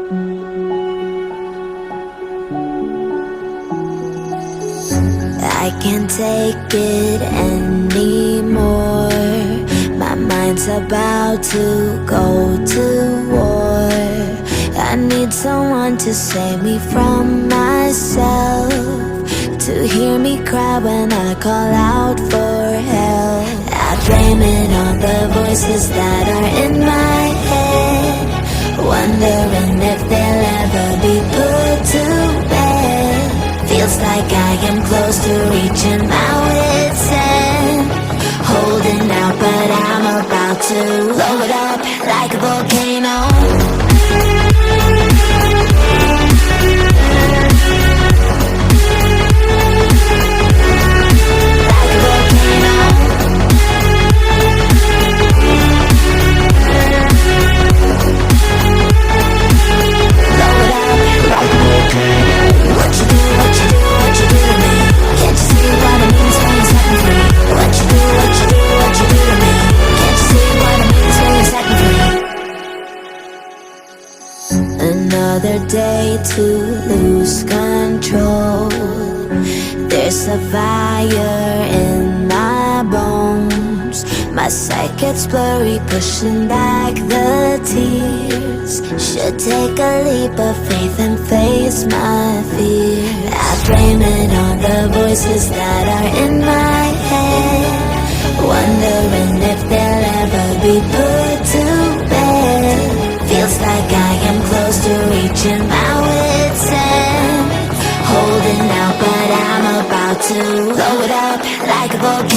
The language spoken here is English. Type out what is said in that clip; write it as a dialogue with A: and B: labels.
A: I can't take it anymore. My mind's about to go to war. I need someone to save me from myself, to hear me cry when I call out for help. I blame it on the voices that are in my head, wondering if they'll ever be put to bed. Feels like I am close to reaching my wit's end, holding out but I'm about to blow it up like a volcano. Another day to lose control. There's a fire in my bones. My sight gets blurry, pushing back the tears. Should take a leap of faith and face my fear. I blame it on the voices that are in my head, wondering if they'll ever be put to bed. Feels like I am close to reaching my wit's end, holding out but I'm about to blow it up like a volcano.